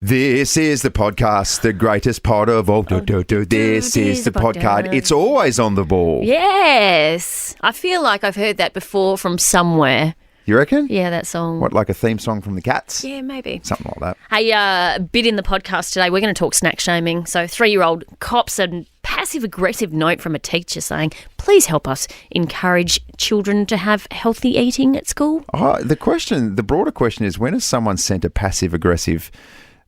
This is the podcast, the greatest pod of all. This is the podcast. It's always on the ball. Yes. I feel like I've heard that before from somewhere. You reckon? Yeah, that song. What, like a theme song from the Cats? Yeah, maybe. Something like that. Hey, a bit in the podcast today, we're going to talk snack shaming. So 3-year-old cops a passive-aggressive note from a teacher saying, please help us encourage children to have healthy eating at school. Oh, the broader question is, when has someone sent a passive-aggressive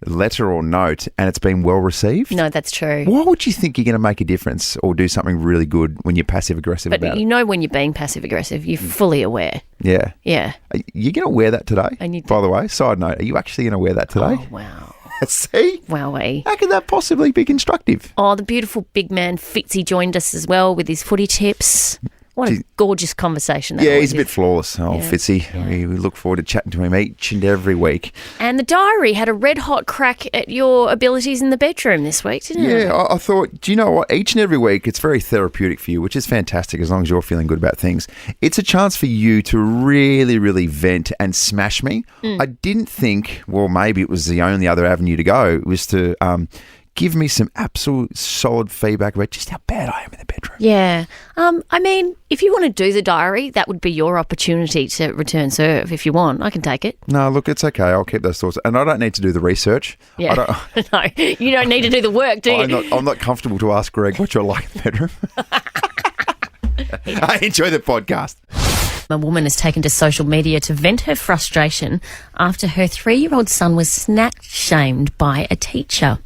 letter or note and it's been well received? No, that's true. Why would you think you're going to make a difference or do something really good when you're passive-aggressive about it? But you know when you're being passive-aggressive, you're fully aware. Yeah. Yeah. Are you going to wear that today? By the way, side note, are you actually going to wear that today? Oh, wow. See? Wowee. How could that possibly be constructive? Oh, the beautiful big man Fitzy joined us as well with his footy tips. What a gorgeous conversation. Yeah, he's a bit flawless. Oh, Yeah. Fitzy. Yeah. We look forward to chatting to him each and every week. And the diary had a red-hot crack at your abilities in the bedroom this week, didn't it? Yeah, I thought, do you know what? Each and every week, it's very therapeutic for you, which is fantastic as long as you're feeling good about things. It's a chance for you to really, really vent and smash me. I didn't think, well, maybe it was the only other avenue to go, was to give me some absolute solid feedback about just how bad I am in the bedroom. Yeah. I mean, if you want to do the diary, that would be your opportunity to return serve if you want. I can take it. No, look, it's okay. I'll keep those thoughts. And I don't need to do the research. Yeah. No, you don't need to do the work, do you? I'm not comfortable to ask Greg what you're like in the bedroom. I enjoy the podcast. A woman has taken to social media to vent her frustration after her 3-year-old son was snack shamed by a teacher.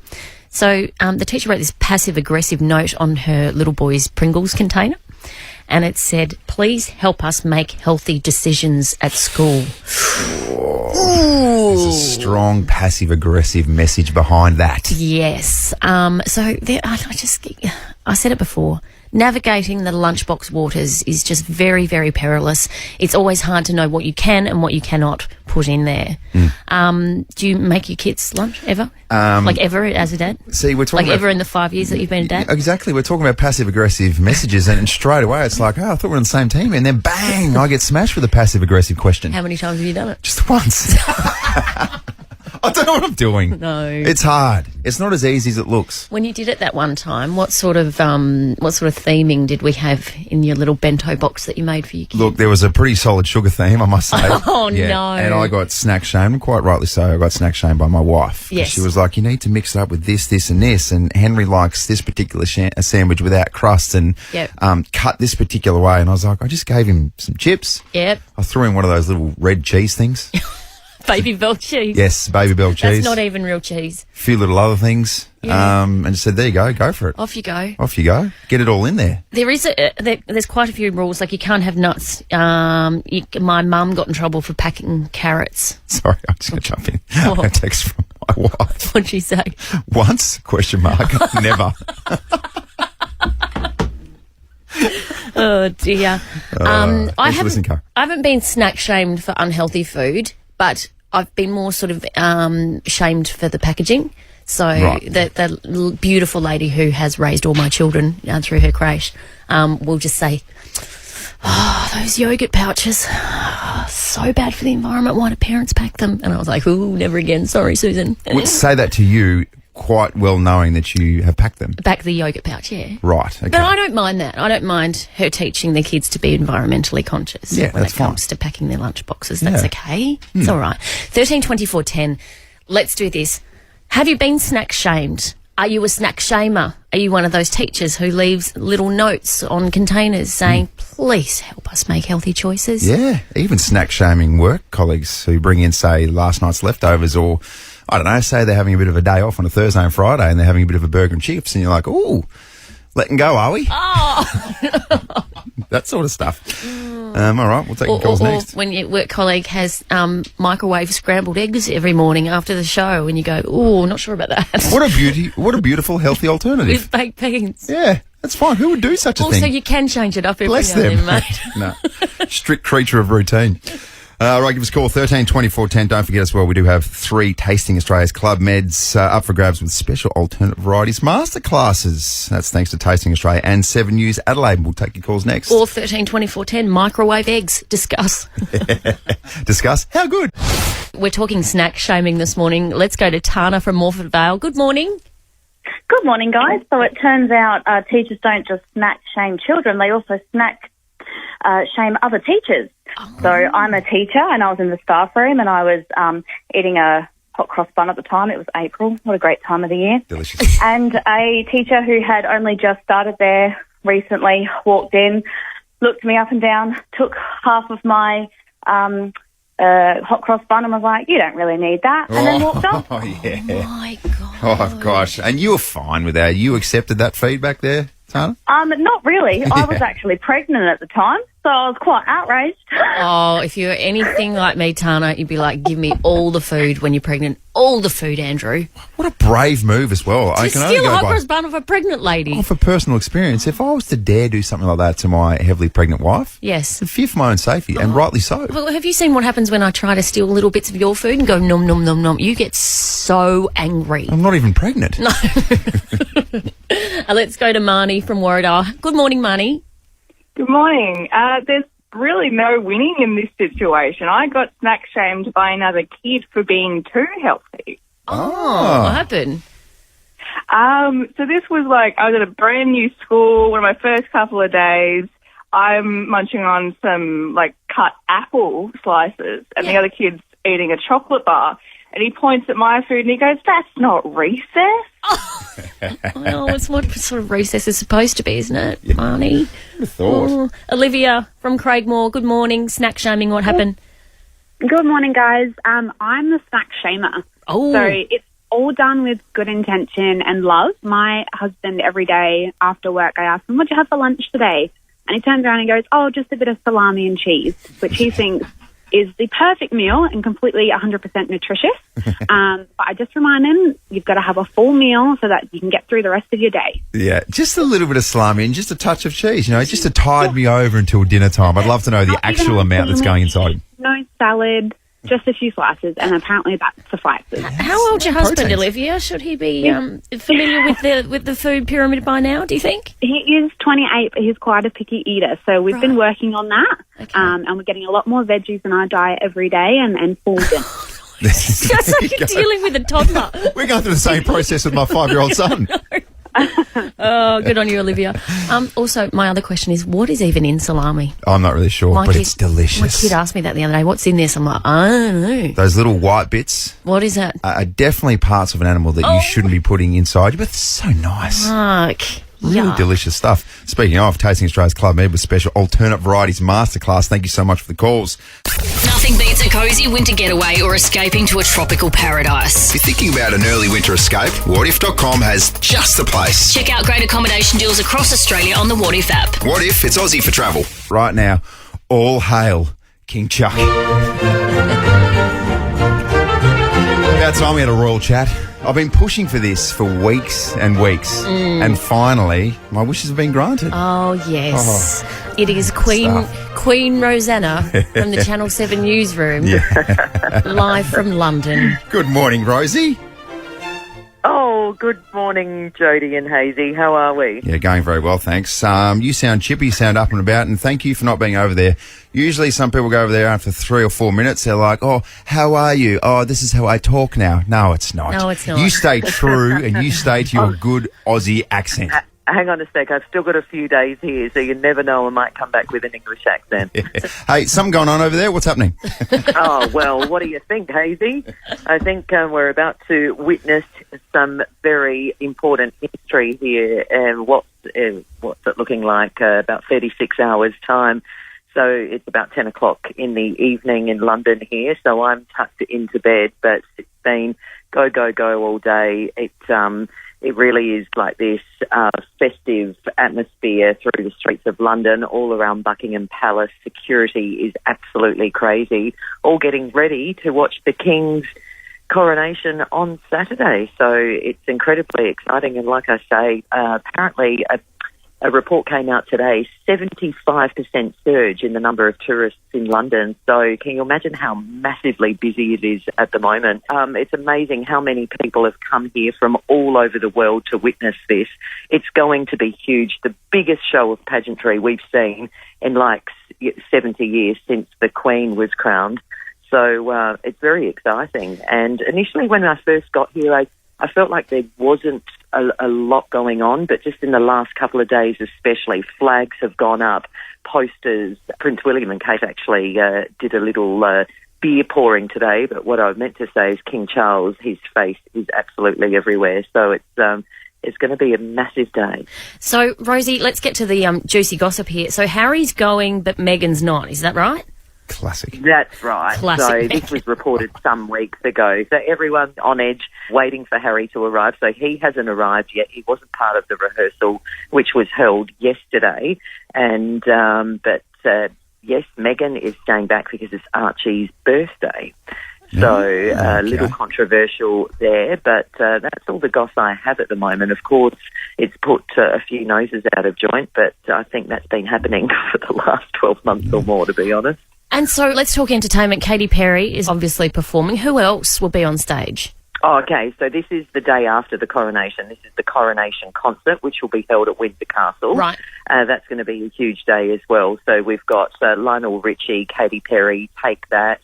So the teacher wrote this passive-aggressive note on her little boy's Pringles container, and it said, please help us make healthy decisions at school. There's a strong passive-aggressive message behind that. Yes. So there, I said it before. Navigating the lunchbox waters is just very, very perilous. It's always hard to know what you can and what you cannot put in there. Do you make your kids lunch ever? Like ever as a dad? See, we're talking like ever in the 5 years that you've been a dad? Exactly. We're talking about passive-aggressive messages and straight away it's like, oh, I thought we were on the same team. And then bang, I get smashed with a passive-aggressive question. How many times have you done it? Just once. I don't know what I'm doing. No. It's hard. It's not as easy as it looks. When you did it that one time, what sort of theming did we have in your little bento box that you made for your kids? Look, there was a pretty solid sugar theme, I must say. Oh, no. And I got snack shamed, quite rightly so. I got snack shamed by my wife. Yes. She was like, you need to mix it up with this, this and this. And Henry likes this particular sandwich without crust and cut this particular way. And I was like, I just gave him some chips. Yep. I threw in one of those little red cheese things. Baby Bell cheese. Yes, Baby Bell cheese. That's not even real cheese. A few little other things. Yeah. And said, there you go for it. Off you go. Off you go. Get it all in there. There's quite a few rules, like you can't have nuts. My mum got in trouble for packing carrots. Sorry, I'm just going to jump in. I got a text from my wife. What'd she say? Once? Question mark. Never. Oh, dear. I haven't been snack shamed for unhealthy food, but I've been more sort of shamed for the packaging. So the beautiful lady who has raised all my children through her creche will just say, oh, those yogurt pouches, so bad for the environment. Why do parents pack them? And I was like, ooh, never again. Sorry, Susan. Would say that to you quite well knowing that you have packed them. Back the yogurt pouch, yeah. Right, okay. But I don't mind that. I don't mind her teaching the kids to be environmentally conscious when it comes to packing their lunch boxes. That's okay. It's all right. 132410. Let's do this. Have you been snack shamed? Are you a snack shamer? Are you one of those teachers who leaves little notes on containers saying, please help us make healthy choices? Yeah, even snack shaming work colleagues who bring in, say, last night's leftovers or, I don't know, say they're having a bit of a day off on a Thursday and Friday and they're having a bit of a burger and chips and you're like, ooh, letting go, are we? Oh! That sort of stuff. All right, we'll take your calls next. When your work colleague has microwave scrambled eggs every morning after the show and you go, ooh, not sure about that. What a beautiful, healthy alternative. With baked beans. Yeah, that's fine. Who would do such a thing? Also, you can change it up every Bless now them. and then, mate. No, strict creature of routine. Right, give us a call, 13 24 10. Don't forget as well, we do have 3 Tasting Australia's Club Meds up for grabs with special alternate varieties masterclasses. That's thanks to Tasting Australia and 7 News Adelaide. We'll take your calls next. Or 13 24 10, microwave eggs. Discuss. Discuss? How good? We're talking snack shaming this morning. Let's go to Tana from Morford Vale. Good morning. Good morning, guys. So it turns out teachers don't just snack shame children, they also snack shame other teachers. Oh. So I'm a teacher and I was in the staff room and I was eating a hot cross bun at the time. It was April. What a great time of the year. Delicious. And a teacher who had only just started there recently walked in, looked me up and down, took half of my hot cross bun and was like, you don't really need that, and then walked off. Oh, yeah. Oh, my God. Oh, gosh. And you were fine with that. You accepted that feedback there, Tana? Not really. I was actually pregnant at the time, so I was quite outraged. Oh, if you're anything like me, Tana, you'd be like, give me all the food when you're pregnant. All the food, Andrew. What a brave move as well. To steal a hot cross bun of a pregnant lady. Oh, for personal experience, if I was to dare do something like that to my heavily pregnant wife, yes, I'd fear for my own safety, and rightly so. Well, have you seen what happens when I try to steal little bits of your food and go nom, nom, nom, nom? You get so angry. I'm not even pregnant. No. Let's go to Marnie from Warriedar. Good morning, Marnie. Good morning. There's really no winning in this situation. I got snack shamed by another kid for being too healthy. Oh, what happened? So this was like, I was at a brand new school, one of my first couple of days. I'm munching on some like cut apple slices and the other kid's eating a chocolate bar. And he points at my food and he goes, that's not recess. Oh, it's what sort of recess is supposed to be, isn't it, Marnie? Who'd have thought? Oh, Olivia from Craigmore, good morning. Snack shaming, what happened? Good morning, guys. I'm the snack shamer. Oh. So it's all done with good intention and love. My husband, every day after work, I ask him, what'd you have for lunch today? And he turns around and goes, oh, just a bit of salami and cheese, which he thinks is the perfect meal and completely 100% nutritious. But I just remind him, you've got to have a full meal so that you can get through the rest of your day. Yeah, just a little bit of salami and just a touch of cheese, just to tide me over until dinner time. I'd love to know the actual amount that's going inside him. No salad, just a few slices, and apparently that suffices. How old's your husband, Olivia? Should he be familiar with the food pyramid by now, do you think? He is 28, but he's quite a picky eater, so we've been working on that, and we're getting a lot more veggies in our diet every day and full dinner. Sounds like you're dealing with a toddler. We're going through the same process with my 5-year-old son. Oh, good on you, Olivia. Also, my other question is, what is even in salami? I'm not really sure, but it's delicious. My kid asked me that the other day. What's in this? I'm like, I don't know. Those little white bits. What is that? Are definitely parts of an animal that you shouldn't be putting inside you, but it's so nice. Fuck. Really delicious stuff. Speaking of, Tasting Australia's Club Med with special alternate varieties masterclass. Thank you so much for the calls. Nothing beats a cosy winter getaway or escaping to a tropical paradise. If you're thinking about an early winter escape, whatif.com has just the place. Check out great accommodation deals across Australia on the What If app. What If? It's Aussie for travel. Right now, all hail King Chuck. About time we had a royal chat. I've been pushing for this for weeks and weeks, and finally, my wishes have been granted. Oh, yes. It is Queen Rossanna from the Channel 7 newsroom, live from London. Good morning, Rosie. Oh, good morning, Jodie and Hayesy. How are we? Yeah, going very well, thanks. You sound chippy, you sound up and about, and thank you for not being over there. Usually some people go over there after 3 or 4 minutes. They're like, oh, how are you? Oh, this is how I talk now. No, it's not. No, it's not. You stay true and you stay to your good Aussie accent. Hang on a sec. I've still got a few days here, so you never know. I might come back with an English accent. Hey, something going on over there? What's happening? Oh, well, what do you think, Hayesy? I think we're about to witness some very important history here. And what's it looking like? About 36 hours' time. So it's about 10 o'clock in the evening in London here. So I'm tucked into bed, but it's been go, go, go all day. It really is like this festive atmosphere through the streets of London, all around Buckingham Palace. Security is absolutely crazy. All getting ready to watch the King's Corronation on Saturday. So it's incredibly exciting. And like I say, apparently a report came out today, 75% surge in the number of tourists in London. So can you imagine how massively busy it is at the moment? It's amazing how many people have come here from all over the world to witness this. It's going to be huge. The biggest show of pageantry we've seen in like 70 years since the Queen was crowned. So it's very exciting. And initially when I first got here, I felt like there wasn't a lot going on, but just in the last couple of days especially, flags have gone up, posters. Prince William and Kate actually did a little beer pouring today, but what I meant to say is King Charles, his face is absolutely everywhere. So it's going to be a massive day. So, Rosie, let's get to the juicy gossip here. So Harry's going, but Meghan's not. Is that right? Classic. That's right. Classic. So this was reported some weeks ago. So everyone's on edge waiting for Harry to arrive. So he hasn't arrived yet. He wasn't part of the rehearsal, which was held yesterday. And yes, Meghan is staying back because it's Archie's birthday. So a little controversial there, but that's all the goss I have at the moment. Of course, it's put a few noses out of joint, but I think that's been happening for the last 12 months or more, to be honest. And so let's talk entertainment. Katy Perry is obviously performing. Who else will be on stage? Oh, okay, so this is the day after the coronation. This is the coronation concert, which will be held at Windsor Castle. Right. That's going to be a huge day as well. So we've got Lionel Richie, Katy Perry, Take That,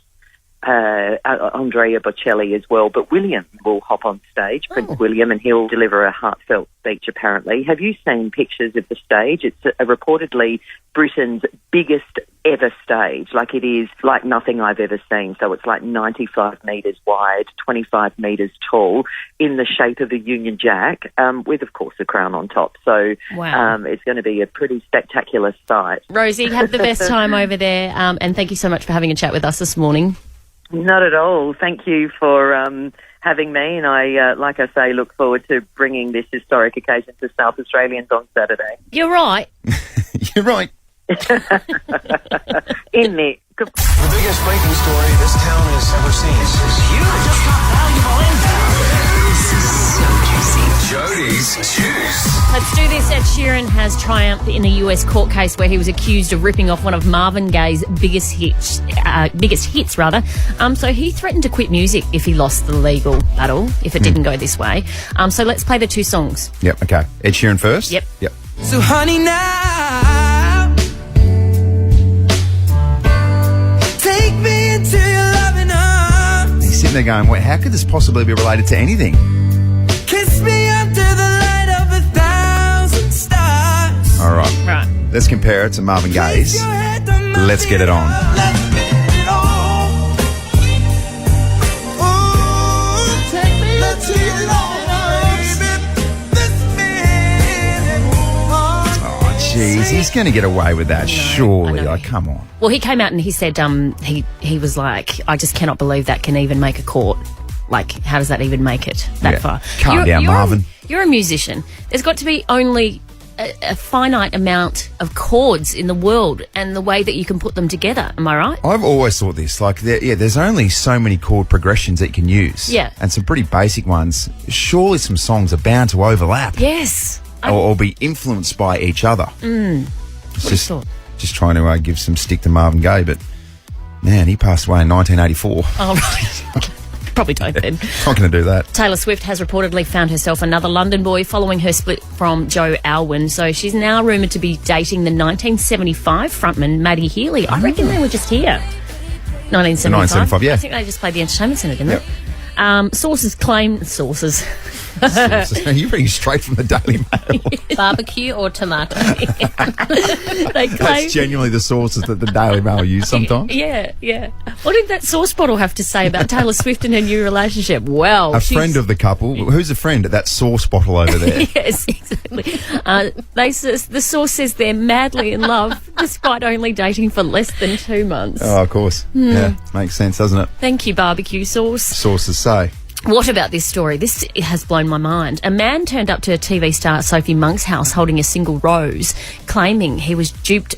Andrea Bocelli as well, but William will hop on stage, Prince William, and he'll deliver a heartfelt speech apparently. Have you seen pictures of the stage? It's reportedly Britain's biggest ever stage. Like, it is like nothing I've ever seen. So it's like 95 metres wide, 25 metres tall, in the shape of a Union Jack, with, of course, a crown on top. So it's going to be a pretty spectacular sight. Rosie, have the best time over there, and thank you so much for having a chat with us this morning. Not at all. Thank you for having me, and I, like I say, look forward to bringing this historic occasion to South Australians on Saturday. You're right. You're right. In there. The biggest breaking story this town has ever seen. This is huge. Just not valuable info. This is so juicy. Jodies Juice. Let's do this. Ed Sheeran has triumphed in a US court case where he was accused of ripping off one of Marvin Gaye's biggest hits. So he threatened to quit music if he lost the legal battle, if it didn't go this way. So let's play the two songs. Yep, okay. Ed Sheeran first? Yep. So honey, now take me into your loving arms. He's sitting there going, wait, how could this possibly be related to anything? Kiss me under the light of 1,000 stars. All right. Let's compare it to Marvin Gaye's Let's Get It On. Let's get it on. Ooh, take me let's get it on, baby. This minute. Oh, jeez, he's going to get away with that, surely. Like, come on. Well, he came out and he said he was like, I just cannot believe that can even make a court. Like, how does that even make it that far? Calm down, Marvin. You're a musician. There's got to be only a finite amount of chords in the world and the way that you can put them together. Am I right? I've always thought this. Like, there's only so many chord progressions that you can use. Yeah. And some pretty basic ones. Surely some songs are bound to overlap. Yes. Or be influenced by each other. Just trying to give some stick to Marvin Gaye, but, man, he passed away in 1984. Oh, right. Probably don't then. Not going to do that. Taylor Swift has reportedly found herself another London boy following her split from Joe Alwyn. So she's now rumoured to be dating the 1975 frontman Maddie Healy. I reckon they were just here. 1975, yeah. I think they just played the Entertainment Centre, didn't they? Sources claim... Sources. You bring straight from the Daily Mail. Barbecue or tomato? They claim... That's genuinely the sources that the Daily Mail use sometimes. Yeah. What did that sauce bottle have to say about Taylor Swift and her new relationship? Well, a friend of the couple. Who's a friend at that sauce bottle over there? Yes, exactly. The source says they're madly in love, despite only dating for less than 2 months. Oh, of course. Yeah, makes sense, doesn't it? Thank you, barbecue sauce. Sources say. What about this story? This has blown my mind. A man turned up to TV star Sophie Monk's house holding a single rose, claiming he was duped.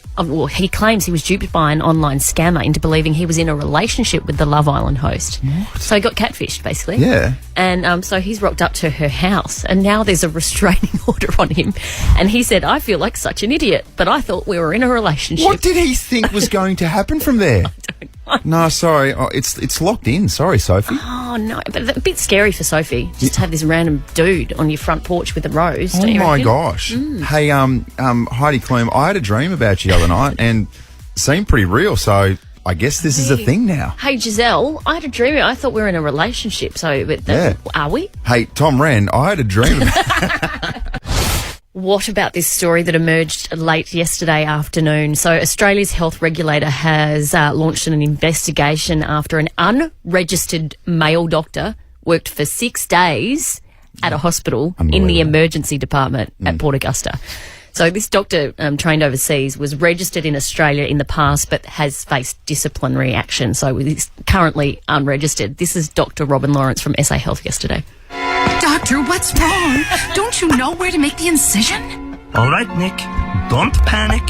He claims he was duped by an online scammer into believing he was in a relationship with the Love Island host. What? So he got catfished, basically. Yeah. And so he's rocked up to her house, and now there's a restraining order on him. And he said, "I feel like such an idiot, but I thought we were in a relationship." What did he think was going to happen from there? No, sorry. Oh, it's locked in. Sorry, Sophie. Oh, no. But a bit scary for Sophie. Just to have this random dude on your front porch with a rose. Oh, don't you my reckon? gosh. Hey, Heidi Klum, I had a dream about you the other night and it seemed pretty real, so I guess this is a thing now. Hey, Giselle, I had a dream. I thought we were in a relationship, so are we? Hey, Tom Wren, I had a dream about What about this story that emerged late yesterday afternoon? So Australia's health regulator has launched an investigation after an unregistered male doctor worked for 6 days at a hospital in the emergency department at Port Augusta. So this doctor, trained overseas, was registered in Australia in the past but has faced disciplinary action. So he's currently unregistered. This is Dr. Robin Lawrence from SA Health yesterday. Doctor, what's wrong? Don't you know where to make the incision? All right, Nick. Don't panic.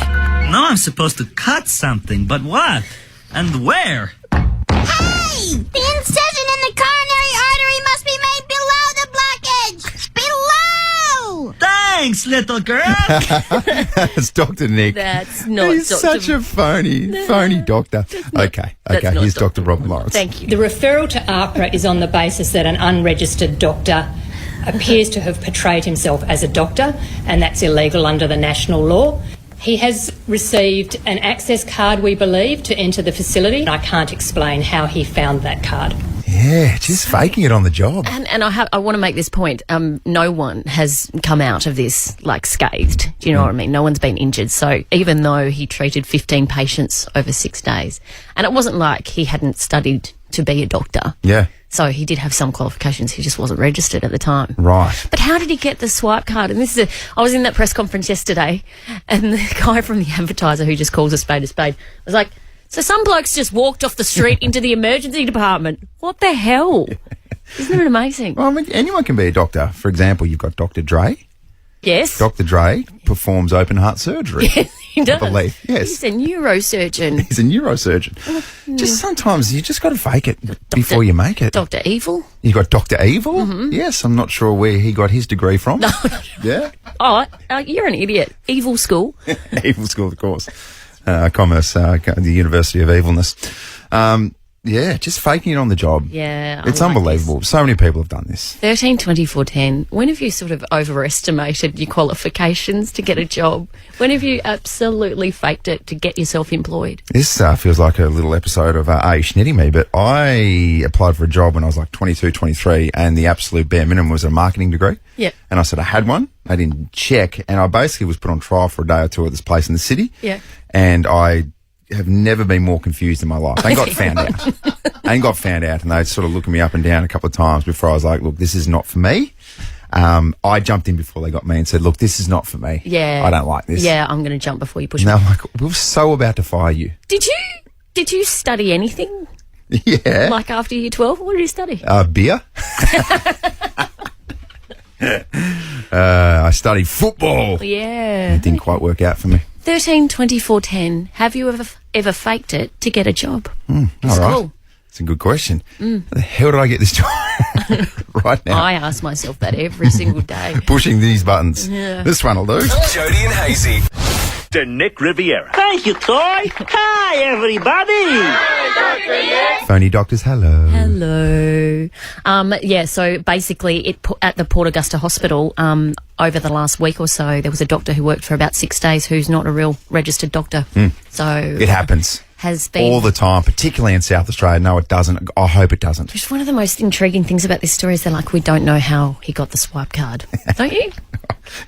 Now I'm supposed to cut something, but what? And where? Hey! The incision in the coronary artery must be made below the blockage! Below! Thanks, little girl! That's Dr. Nick. That's not He's such a phony doctor. Okay, here's Dr. Robin Lawrence. Thank you. The referral to AHPRA is on the basis that an unregistered doctor appears to have portrayed himself as a doctor, and that's illegal under the national law. He has received an access card, we believe, to enter the facility. I can't explain how he found that card. Yeah, just faking it on the job. And I want to make this point. No one has come out of this, scathed. Do you know what I mean? No one's been injured. So even though he treated 15 patients over 6 days, and it wasn't like he hadn't studied to be a doctor. Yeah. So he did have some qualifications. He just wasn't registered at the time. Right. But how did he get the swipe card? And I was in that press conference yesterday, and the guy from the advertiser who just calls a spade was like, "So some blokes just walked off the street into the emergency department. What the hell?" Isn't it amazing? Well, I mean, anyone can be a doctor. For example, you've got Dr. Dre. Yes. Dr. Dre performs open heart surgery. Yes, he does. I believe. Yes. He's a neurosurgeon. He's a neurosurgeon. Just sometimes you just got to fake it before you make it. Dr. Evil. You got Dr. Evil? Mm-hmm. Yes, I'm not sure where he got his degree from. No. Yeah? Oh, you're an idiot. Evil school. Evil school, of course. Commerce, the University of Evilness. Yeah, just faking it on the job. Yeah. It's unbelievable. So many people have done this. 13, 24, 10. When have you sort of overestimated your qualifications to get a job? When have you absolutely faked it to get yourself employed? This feels like a little episode of Are You Schnitting Me? But I applied for a job when I was like 22, 23, and the absolute bare minimum was a marketing degree. Yeah. And I said I had one. I didn't check. And I basically was put on trial for a day or two at this place in the city. Yeah. And I have never been more confused in my life. I got found out. And they sort of looked me up and down a couple of times before I was like, look, this is not for me. I jumped in before they got me and said, look, this is not for me. Yeah. I don't like this. Yeah, I'm going to jump before you push me. And I'm like, we were so about to fire you. Did you study anything? Yeah. Like after year 12? What did you study? Beer. I studied football. Yeah. It didn't quite work out for me. 13, 24, 10. Have you ever faked it to get a job? All right. Cool. It's a good question. How the hell did I get this job right now? I ask myself that every single day. Pushing these buttons. Yeah. This one will do. Jodie and Hayesy. To Nick Riviera. Thank you, Toy. Hi, everybody. Phony doctors, hello. Hello. Yeah, so basically at the Port Augusta Hospital, over the last week or so, there was a doctor who worked for about 6 days who's not a real registered doctor. So it happens. Has been all the time, particularly in South Australia. No, it doesn't. I hope it doesn't. Just one of the most intriguing things about this story is that, we don't know how he got the swipe card. Don't you?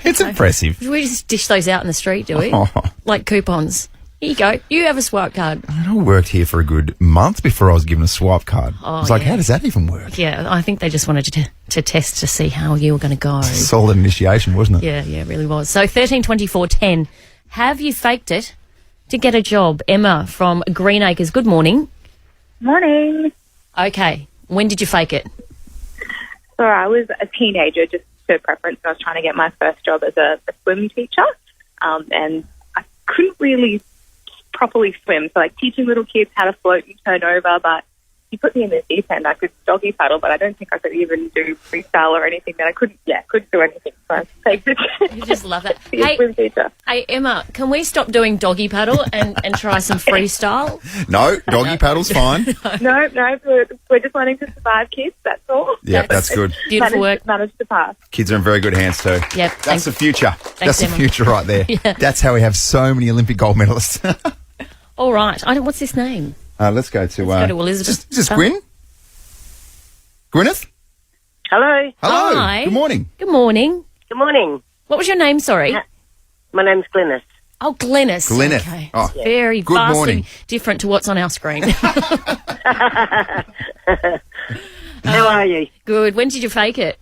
It's impressive. We just dish those out in the street, do we? Oh. Like coupons. Here you go. You have a swipe card. I worked here for a good month before I was given a swipe card. I was like, how does that even work? Yeah, I think they just wanted to test to see how you were going to go. Solid initiation, wasn't it? Yeah, it really was. So 13, 24, 10. Have you faked it to get a job? Emma from Greenacres, good morning. Morning. Okay, when did you fake it? So I was a teenager, just per preference. I was trying to get my first job as a swim teacher, and I couldn't really properly swim. So, like, teaching little kids how to float and turn over, but you put me in the deep end, I could doggy paddle, but I don't think I could even do freestyle or anything. That I couldn't do anything. So I take it. You just love that. Hey, Emma, can we stop doing doggy paddle and try some freestyle? No, doggy paddle's fine. No, we're just learning to survive, kids. That's all. Yeah, that's good. Beautiful work. Managed to pass. Kids are in very good hands too. Yep. That's the future. That's Emma. the future right there. Yeah. That's how we have so many Olympic gold medalists. All right. What's his name? Let's go to Elizabeth. Is this Gwyn? Gwyneth? Hello. Hello. Hi. Good morning. Good morning. Good morning. What was your name, sorry? My name's Glynis. Oh, Glynis. Glynis. Okay. Oh, Very good vastly morning. different to what's on our screen. How are you? Good. When did you fake it?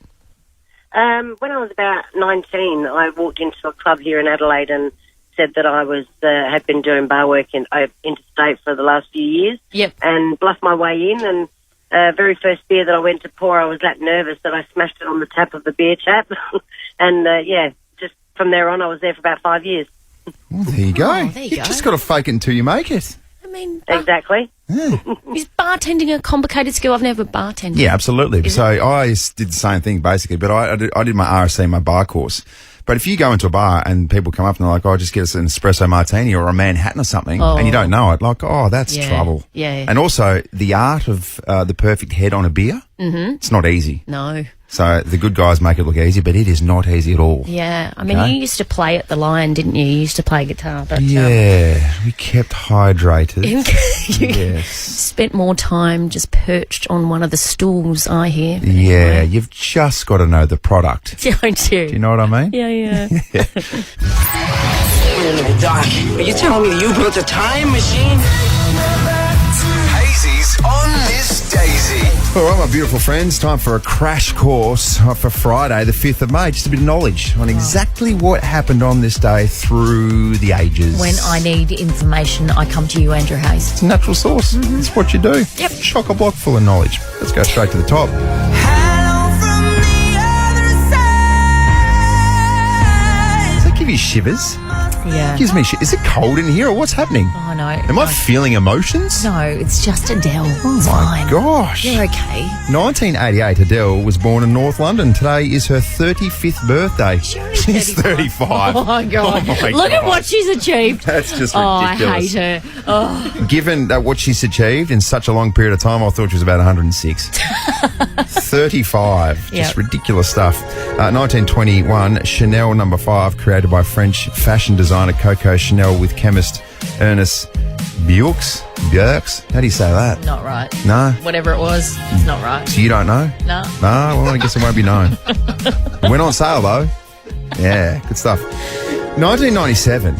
When I was about 19, I walked into a club here in Adelaide and said that I was had been doing bar work interstate for the last few years. Yep. And bluffed my way in, and very first beer that I went to pour, I was that nervous that I smashed it on the tap of the beer tap. And, just from there on, I was there for about 5 years. Well, there you go. There you go. Just got to fake it until you make it. I mean, Exactly. is bartending a complicated skill? I've never bartended. Yeah, absolutely. So I did the same thing basically, but I did my RSC, my bar course. But if you go into a bar and people come up and they're like, just get us an espresso martini or a Manhattan or something, and you don't know it, like, that's trouble. Yeah. And also the art of the perfect head on a beer, it's not easy. No. So the good guys make it look easy, but it is not easy at all. Yeah. I mean, Okay. you used to play at the Lion, didn't you? You used to play guitar. But, Yeah, we kept hydrated. you Yes. spent more time just perched on one of the stools, I hear. Yeah, you've just got to know the product. Don't you? Do you know what I mean? Yeah. Wait a minute, Doc. Are you telling me you built a time machine? Hayesy on Miss Daysey. All right, my beautiful friends, time for a crash course for Friday, the 5th of May. Just a bit of knowledge on exactly what happened on this day through the ages. When I need information, I come to you, Andrew Hayes. It's a natural source. It's what you do. Yep. Chock-a-block full of knowledge. Let's go straight to the top. Does that give you shivers? Yeah. Gives me Is it cold in here or what's happening? Oh, no. Am I feeling emotions? No, it's just Adele. It's My fine. gosh. You're okay. 1988, Adele was born in North London. Today is her 35th birthday. She's 35. Oh, my God. Oh, my Look God. at what she's achieved. That's just I ridiculous. hate her. Oh. Given what she's achieved in such a long period of time, I thought she was about 106. 35. Yep. Just ridiculous stuff. 1921, Chanel No. 5, created by French fashion designer Coco Chanel with chemist Ernest Bierks. How do you say that? Not right. No? Whatever it was, it's not right. So you don't know? No. No? Well, I guess it won't be known. It went on sale, though. Yeah, good stuff. 1997,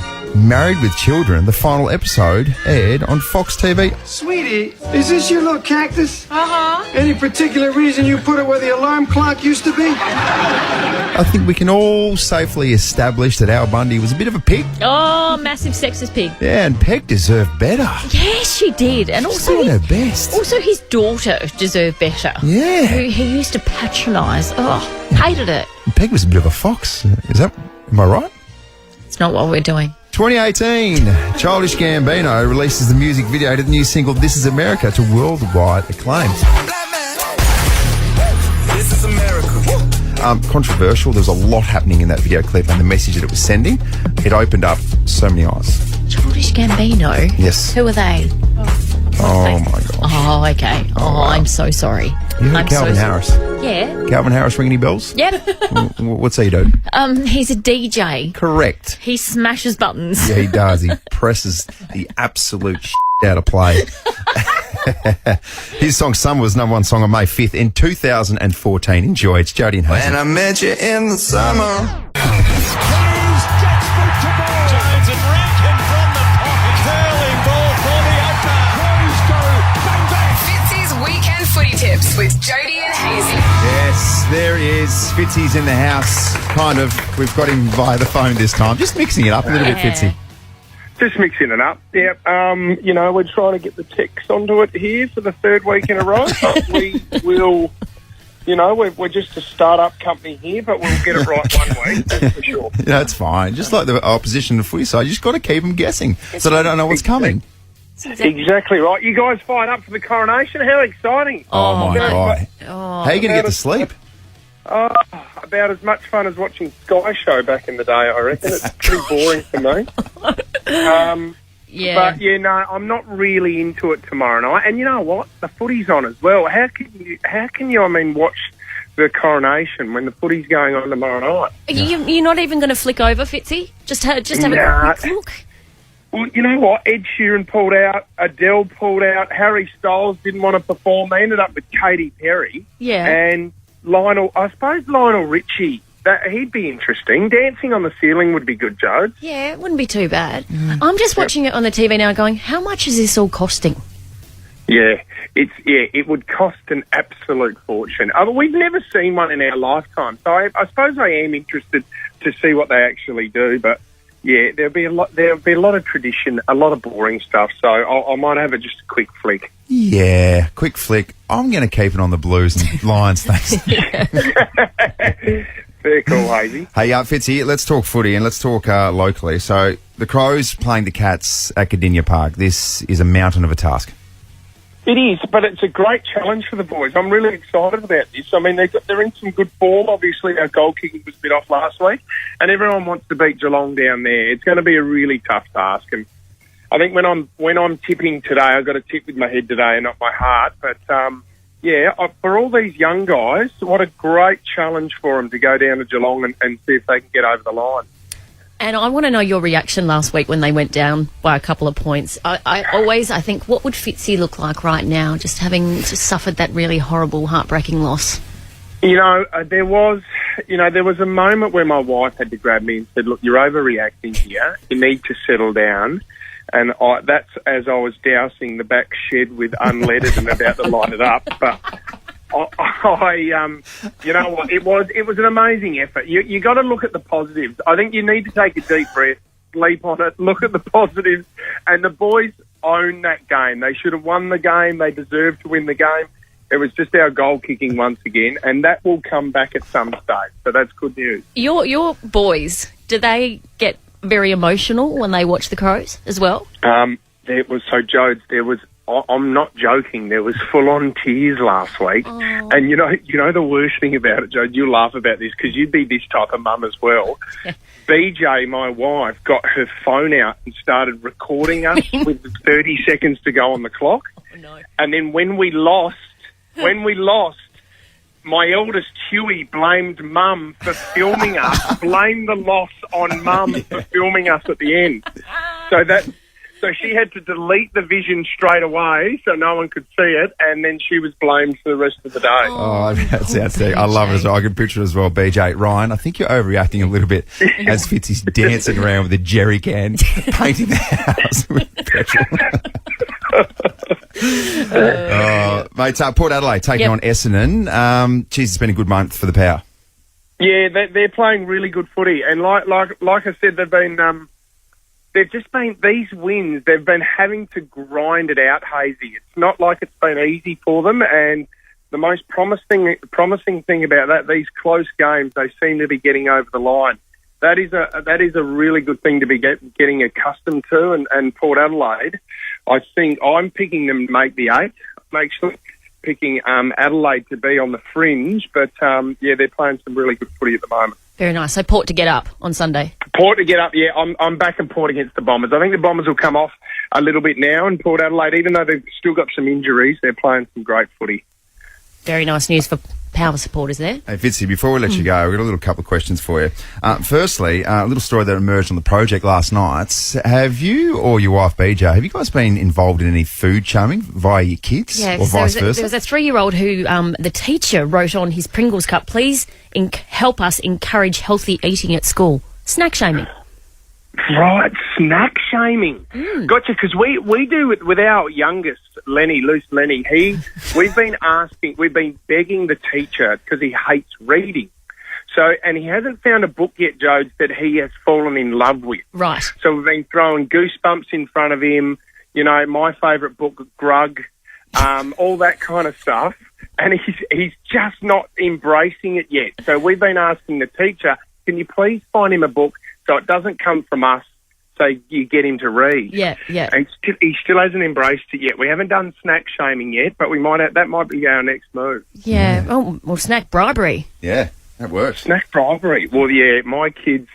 Married with Children, the final episode aired on Fox TV. Sweetie, is this your little cactus? Uh-huh. Any particular reason you put it where the alarm clock used to be? I think we can all safely establish that Al Bundy was a bit of a pig. Oh, massive sexist pig. Yeah, and Peg deserved better. Yes, she did. And She's also doing her best. Also, his daughter deserved better. Yeah. Who he used to patronise. Oh, hated it. And Peg was a bit of a fox. Am I right? It's not what we're doing. 2018, Childish Gambino releases the music video to the new single This Is America to worldwide acclaim. This is America. Controversial. There was a lot happening in that video clip and the message that it was sending. It opened up so many eyes. Childish Gambino? Yes. Who are they? Oh, my gosh. Oh, okay. Oh, wow. I'm so sorry. You heard I'm Calvin so Harris? Yeah. Calvin Harris ring any bells? Yep. What's he do? He's a DJ. Correct. He smashes buttons. Yeah, he does. He presses the absolute out of play. His song Summer was #1 song on May 5th in 2014. Enjoy. It's Jodie and Hayesy. When I met you in the summer. Fitzy's Weekend Footy Tips with Jodie and Hayesy. Yes, there he is. Fitzy's in the house. Kind of. We've got him via the phone this time. Just mixing it up a little bit, Fitzy. Just mixing it up. Yeah, we're trying to get the text onto it here for the third week in a row. But we will You know, we're just a start-up company here, but we'll get it right one week, that's for sure. Yeah, it's fine. Just like the opposition to footy side, you just got to keep them guessing so they don't know what's coming. Exactly right. You guys fired up for the coronation? How exciting. Oh my God. How are you going to get to sleep? Oh, about as much fun as watching Sky Show back in the day, I reckon. It's pretty boring for me. Yeah. But, yeah, no, I'm not really into it tomorrow night. And you know what? The footy's on as well. How can you, watch the coronation when the footy's going on tomorrow night? You're not even going to flick over, Fitzy? Just have a quick look? Well, you know what? Ed Sheeran pulled out, Adele pulled out, Harry Styles didn't want to perform. They ended up with Katy Perry. Yeah. And Lionel Richie, he'd be interesting. Dancing on the Ceiling would be good, Joe. Yeah, it wouldn't be too bad. I'm just watching it on the TV now going, how much is this all costing? Yeah, it would cost an absolute fortune. We've never seen one in our lifetime, so I suppose I am interested to see what they actually do, but yeah, there'll be a lot of tradition, a lot of boring stuff. So I might have just a quick flick. Yeah, quick flick. I'm going to keep it on the Blues and Lions, thanks. Very cool, Hayesy. Hey, Fitzy, let's talk footy and let's talk locally. So the Crows playing the Cats at Cardinia Park. This is a mountain of a task. It is, but it's a great challenge for the boys. I'm really excited about this. I mean, they're in some good form. Obviously, our goal kicking was a bit off last week, and everyone wants to beat Geelong down there. It's going to be a really tough task, and I think when I'm tipping today, I've got to tip with my head today and not my heart. But for all these young guys, what a great challenge for them to go down to Geelong and see if they can get over the line. And I want to know your reaction last week when they went down by a couple of points. I think, what would Fitzy look like right now, just having just suffered that really horrible, heartbreaking loss? There was a moment where my wife had to grab me and said, "Look, you're overreacting here. You need to settle down." And that's as I was dousing the back shed with unleaded and about to light it up. But you know what? It was an amazing effort. You got to look at the positives. I think you need to take a deep breath, sleep on it, look at the positives. And the boys own that game. They should have won the game. They deserved to win the game. It was just our goal kicking once again, and that will come back at some stage. So that's good news. Your boys, do they get very emotional when they watch the Crows as well? I'm not joking. There was full-on tears last week. Oh. And you know the worst thing about it, Jode, you laugh about this because you'd be this type of mum as well. BJ, my wife, got her phone out and started recording us with 30 seconds to go on the clock. Oh, no. And then when we lost, my eldest Huey blamed Mum for filming us, blamed the loss on Mum for filming us at the end. So she had to delete the vision straight away so no one could see it, and then she was blamed for the rest of the day. Oh, that's outstanding. I love it as well. I can picture it as well, BJ. Ryan, I think you're overreacting a little bit as Fitzy's dancing around with a jerry can, painting the house with petrol. Mate, Port Adelaide taking on Essendon. It's been a good month for the Power. Yeah, they're playing really good footy, and like I said, they've just been these wins. They've been having to grind it out, Hayesy. It's not like it's been easy for them, and the most promising thing about that, these close games, they seem to be getting over the line. That is a really good thing to be getting accustomed to, and Port Adelaide, I think I'm picking them to make the 8. I'm actually picking Adelaide to be on the fringe, but they're playing some really good footy at the moment. Very nice. So Port to get up on Sunday. Port to get up, yeah. I'm back in Port against the Bombers. I think the Bombers will come off a little bit now, and Port Adelaide, even though they've still got some injuries, they're playing some great footy. Very nice news for Power supporters there. Hey, Fitzy, before we let you go, we've got a couple of questions for you. Firstly, a little story that emerged on the project last night. Have you or your wife, BJ, have you guys been involved in any food shaming via your kids or vice versa? There was a 3-year-old who the teacher wrote on his Pringles cup, please help us encourage healthy eating at school. Snack shaming. Right, snack shaming. Gotcha, because we do it with our youngest, Lenny. We've been begging the teacher because he hates reading. So, and he hasn't found a book yet, Jode, that he has fallen in love with. Right. So we've been throwing Goosebumps in front of him, my favourite book, Grug, all that kind of stuff. And he's just not embracing it yet. So we've been asking the teacher, can you please find him a book so it doesn't come from us, so you get him to read. Yeah. And he still hasn't embraced it yet. We haven't done snack shaming yet, but we might that might be our next move. Yeah. Oh, well, snack bribery. Yeah, that works. Snack bribery. Well, yeah, my kids.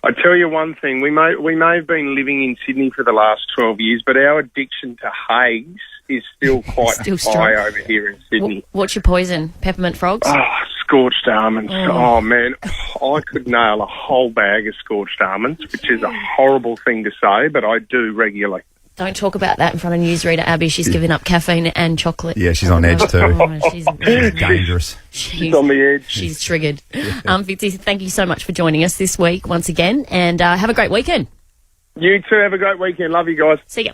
I tell you one thing. We may have been living in Sydney for the last 12 years, but our addiction to haze is still quite high over here in Sydney. What's your poison? Peppermint frogs? Oh, scorched almonds. Oh, man. I could nail a whole bag of scorched almonds, which is a horrible thing to say, but I do regularly. Don't talk about that in front of newsreader Abby. She's giving up caffeine and chocolate. Yeah, she's on edge too. She's dangerous. She's on the edge. She's triggered. Fitzy, thank you so much for joining us this week once again, and have a great weekend. You too. Have a great weekend. Love you guys. See ya.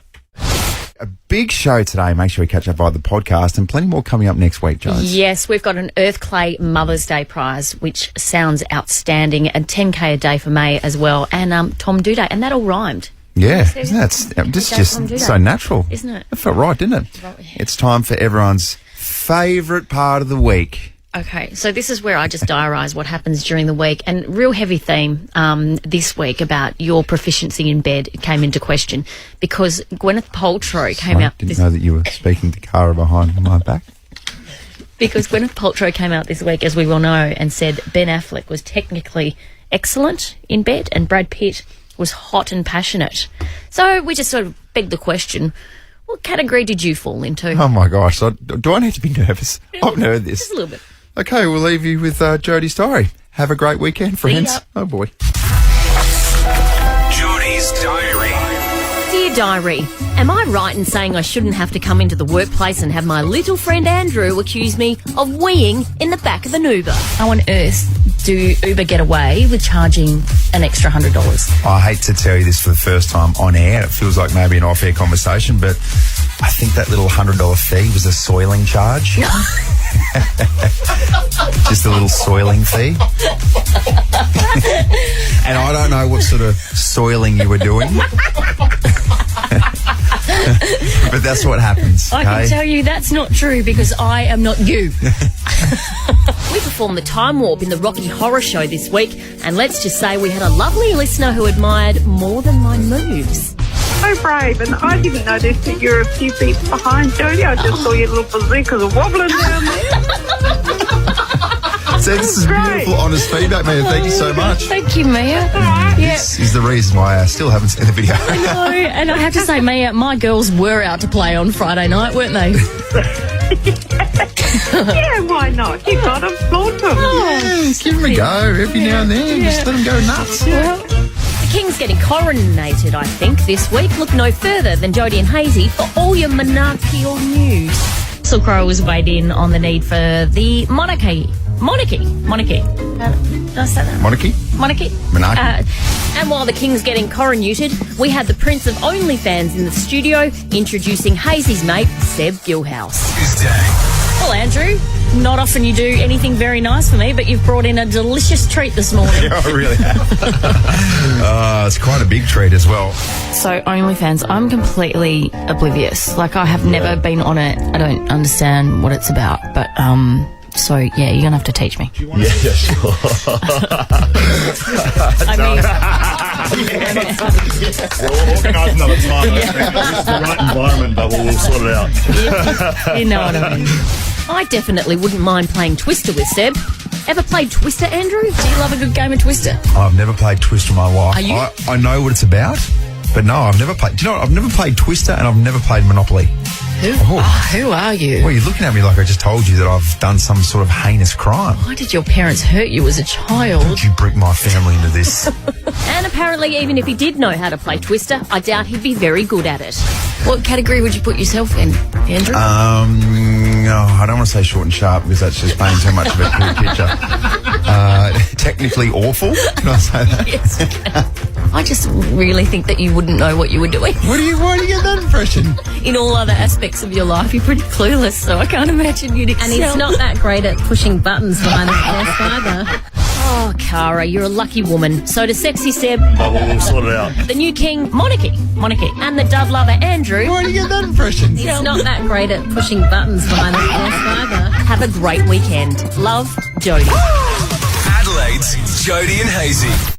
A big show today. Make sure you catch up via the podcast, and plenty more coming up next week, Jones. Yes, we've got an Earth Clay Mother's Day prize, which sounds outstanding, and 10K a day for May as well, and Tom Due Day, and that all rhymed. Yeah, this is just so natural. Isn't it? It felt right, didn't it? It's time for everyone's favourite part of the week. Okay, so this is where I just diarise what happens during the week, and real heavy theme this week about your proficiency in bed came into question because Gwyneth Paltrow came out. Didn't know that you were speaking to Cara behind my back. Because Gwyneth Paltrow came out this week, as we well know, and said Ben Affleck was technically excellent in bed and Brad Pitt was hot and passionate. So we just sort of begged the question, what category did you fall into? Oh my gosh, do I need to be nervous? I've heard this. Just a little bit. Okay, we'll leave you with Jodies Diary. Have a great weekend, friends. Oh boy. Jodies Diary. Dear Diary, am I right in saying I shouldn't have to come into the workplace and have my little friend Andrew accuse me of weeing in the back of an Uber? How on earth do Uber get away with charging an extra $100? I hate to tell you this for the first time on air. It feels like maybe an off-air conversation, but I think that little $100 fee was a soiling charge. Just a little soiling fee. And I don't know what sort of soiling you were doing. But that's what happens. I can tell you that's not true because I am not you. We performed the Time Warp in the Rocky Horror Show this week, and let's just say we had a lovely listener who admired more than my moves. So brave, and I didn't notice that you're a few feet behind Jodie. I just saw your little bazookas wobbling down there. So this is beautiful, honest feedback, Mia. Thank you so much. Thank you, Mia. This is the reason why I still haven't seen the video. I know, and I have to say, Mia, my girls were out to play on Friday night, weren't they? Yeah, why not? You got them, flaunt them. Yeah, give them a go every now and then. Just let them go nuts. Well, the Kings getting coronated, I think, this week. Look no further than Jodie and Hayesy for all your monarchical news. Russell Crowe was weighed in on the need for the monarchy. Did I say that? Monarchy. And while the King's getting coronated, we had the Prince of OnlyFans in the studio introducing Hazesy's mate, Seb Gilhouse. Well, Andrew, not often you do anything very nice for me, but you've brought in a delicious treat this morning. Yeah, I really have. It's quite a big treat as well. So, OnlyFans, I'm completely oblivious. Like, I have never been on it. I don't understand what it's about, but, so, yeah, you're going to have to teach me. Yeah, sure. I mean... We'll organise another time. It's the right environment, but we'll sort it out. You know what I mean. I definitely wouldn't mind playing Twister with Seb. Ever played Twister, Andrew? Do you love a good game of Twister? I've never played Twister in my life. Are you? I know what it's about, but no, I've never played. Do you know what? I've never played Twister and I've never played Monopoly. Who are you? Well, you're looking at me like I just told you that I've done some sort of heinous crime. Why did your parents hurt you as a child? Don't you bring my family into this. And apparently, even if he did know how to play Twister, I doubt he'd be very good at it. What category would you put yourself in, Andrew? No, I don't want to say short and sharp because that's just painting too much of a clear picture. Technically awful. Can I say that? Yes, you can. I just really think that you wouldn't know what you were doing. Why do you get that impression? In all other aspects of your life, you're pretty clueless, so I can't imagine you'd excel. And he's not that great at pushing buttons behind his desk either. Oh, Cara, you're a lucky woman. So to Sexy Seb, But we'll sort it out. the new king, Monarchy, and the dove lover, Andrew. Why do you get that impression? He's not that great at pushing buttons behind the desk either. Have a great weekend. Love, Jodie. Adelaide's Jodie and Hayesy.